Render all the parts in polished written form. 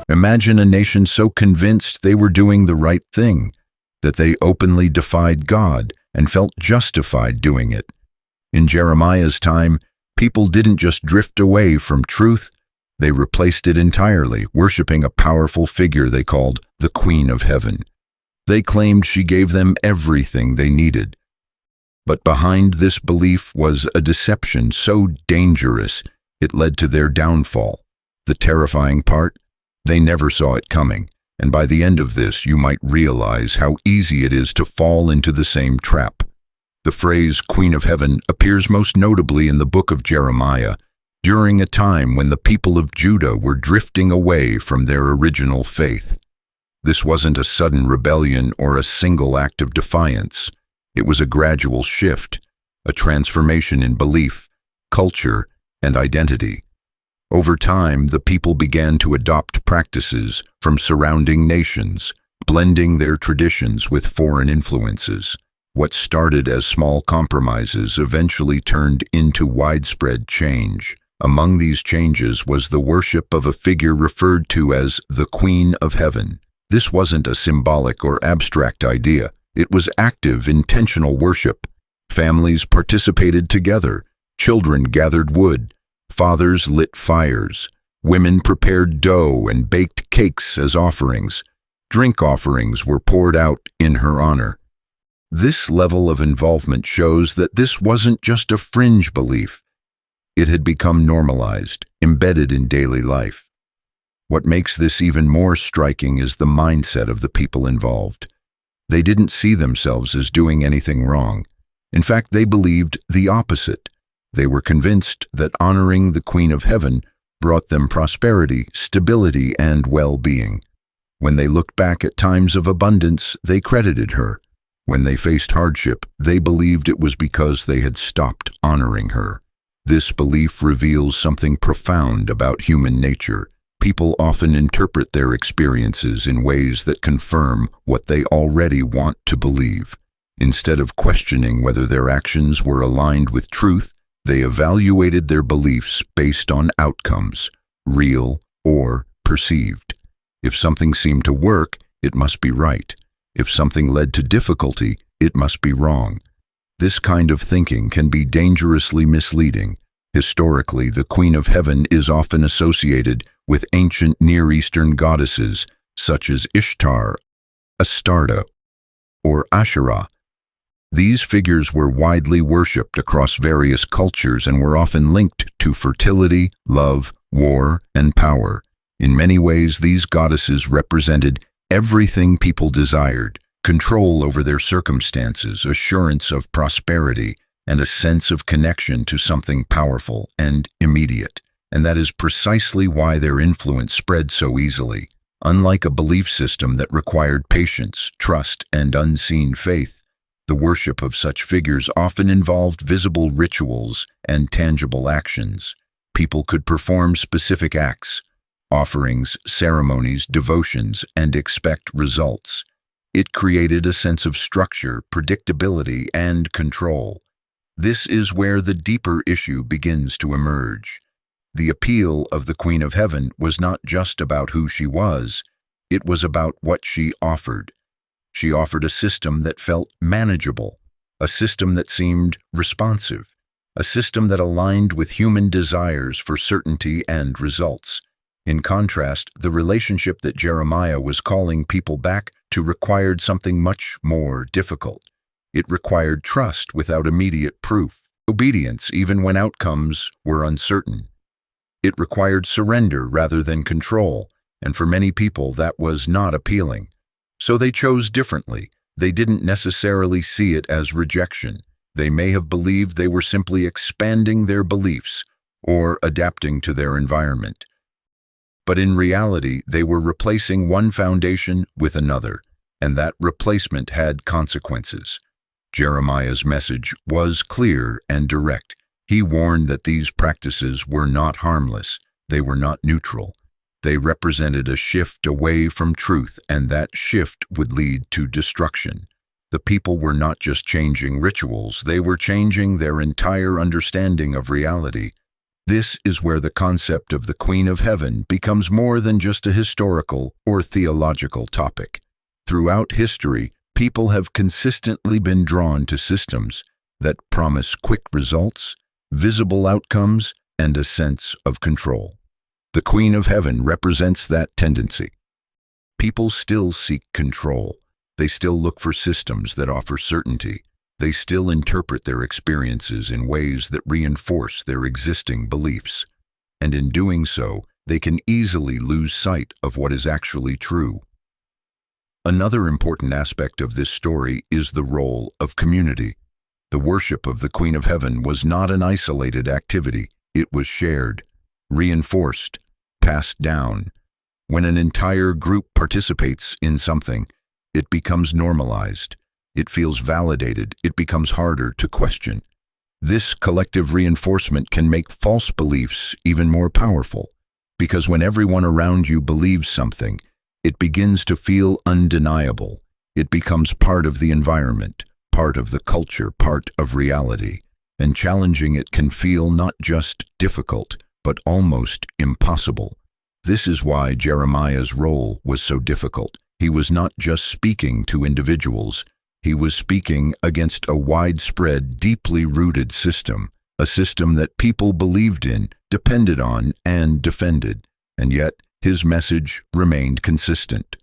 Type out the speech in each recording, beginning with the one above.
Imagine a nation so convinced they were doing the right thing that they openly defied God and felt justified doing it. In Jeremiah's time, people didn't just drift away from truth, they replaced it entirely, worshiping a powerful figure they called the Queen of Heaven. They claimed she gave them everything they needed. But behind this belief was a deception so dangerous it led to their downfall. The terrifying part? They never saw it coming, and by the end of this you might realize how easy it is to fall into the same trap. The phrase Queen of Heaven appears most notably in the book of Jeremiah, during a time when the people of Judah were drifting away from their original faith. This wasn't a sudden rebellion or a single act of defiance. It was a gradual shift, a transformation in belief, culture, and identity. Over time, the people began to adopt practices from surrounding nations, blending their traditions with foreign influences. What started as small compromises eventually turned into widespread change. Among these changes was the worship of a figure referred to as the Queen of Heaven. This wasn't a symbolic or abstract idea. It was active, intentional worship. Families participated together. Children gathered wood. Fathers lit fires. Women prepared dough and baked cakes as offerings. Drink offerings were poured out in her honor. This level of involvement shows that this wasn't just a fringe belief. It had become normalized, embedded in daily life. What makes this even more striking is the mindset of the people involved. They didn't see themselves as doing anything wrong. In fact, they believed the opposite. They were convinced that honoring the Queen of Heaven brought them prosperity, stability, and well-being. When they looked back at times of abundance, they credited her. When they faced hardship, they believed it was because they had stopped honoring her. This belief reveals something profound about human nature. People often interpret their experiences in ways that confirm what they already want to believe. Instead of questioning whether their actions were aligned with truth, they evaluated their beliefs based on outcomes, real or perceived. If something seemed to work, it must be right. If something led to difficulty, it must be wrong. This kind of thinking can be dangerously misleading. Historically, the Queen of Heaven is often associated with ancient Near Eastern goddesses such as Ishtar, Astarte, or Asherah. These figures were widely worshipped across various cultures and were often linked to fertility, love, war, and power. In many ways, these goddesses represented everything people desired: control over their circumstances, assurance of prosperity, and a sense of connection to something powerful and immediate. And that is precisely why their influence spread so easily. Unlike a belief system that required patience, trust, and unseen faith, the worship of such figures often involved visible rituals and tangible actions. People could perform specific acts, offerings, ceremonies, devotions, and expect results. It created a sense of structure, predictability, and control. This is where the deeper issue begins to emerge. The appeal of the Queen of Heaven was not just about who she was, it was about what she offered. She offered a system that felt manageable, a system that seemed responsive, a system that aligned with human desires for certainty and results. In contrast, the relationship that Jeremiah was calling people back to required something much more difficult. It required trust without immediate proof, obedience even when outcomes were uncertain. It required surrender rather than control, and for many people that was not appealing. So they chose differently. They didn't necessarily see it as rejection. They may have believed they were simply expanding their beliefs or adapting to their environment. But in reality, they were replacing one foundation with another, and that replacement had consequences. Jeremiah's message was clear and direct. He warned that these practices were not harmless. They were not neutral. They represented a shift away from truth, and that shift would lead to destruction. The people were not just changing rituals, they were changing their entire understanding of reality. This is where the concept of the Queen of Heaven becomes more than just a historical or theological topic. Throughout history, people have consistently been drawn to systems that promise quick results, visible outcomes, and a sense of control. The Queen of Heaven represents that tendency. People still seek control. They still look for systems that offer certainty. They still interpret their experiences in ways that reinforce their existing beliefs. And in doing so, they can easily lose sight of what is actually true. Another important aspect of this story is the role of community. The worship of the Queen of Heaven was not an isolated activity. It was shared, reinforced, passed down. When an entire group participates in something, it becomes normalized. It feels validated. It becomes harder to question. This collective reinforcement can make false beliefs even more powerful, because when everyone around you believes something, it begins to feel undeniable. It becomes part of the environment, part of the culture, part of reality, and challenging it can feel not just difficult, but almost impossible. This is why Jeremiah's role was so difficult. He was not just speaking to individuals. He was speaking against a widespread, deeply rooted system, a system that people believed in, depended on, and defended. And yet, his message remained consistent.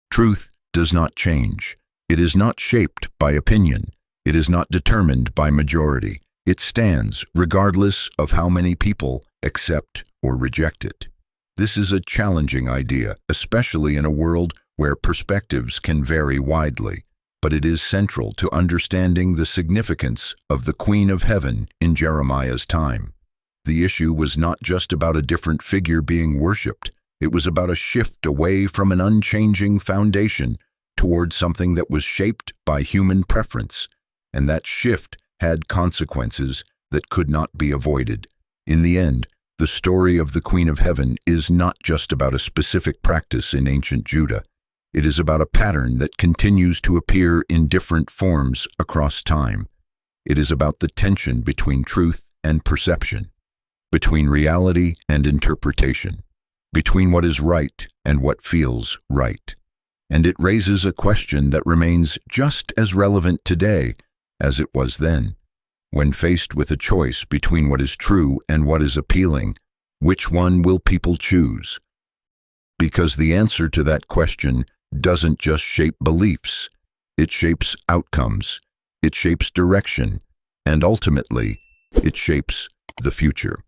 Truth does not change. It is not shaped by opinion. It is not determined by majority. It stands regardless of how many people accept or reject it. This is a challenging idea, especially in a world where perspectives can vary widely, but it is central to understanding the significance of the Queen of Heaven in Jeremiah's time. The issue was not just about a different figure being worshipped. It was about a shift away from an unchanging foundation toward something that was shaped by human preference, and that shift had consequences that could not be avoided. In the end, the story of the Queen of Heaven is not just about a specific practice in ancient Judah. It is about a pattern that continues to appear in different forms across time. It is about the tension between truth and perception, between reality and interpretation, between what is right and what feels right. And it raises a question that remains just as relevant today as it was then. When faced with a choice between what is true and what is appealing, which one will people choose? Because the answer to that question doesn't just shape beliefs, it shapes outcomes, it shapes direction, and ultimately, it shapes the future.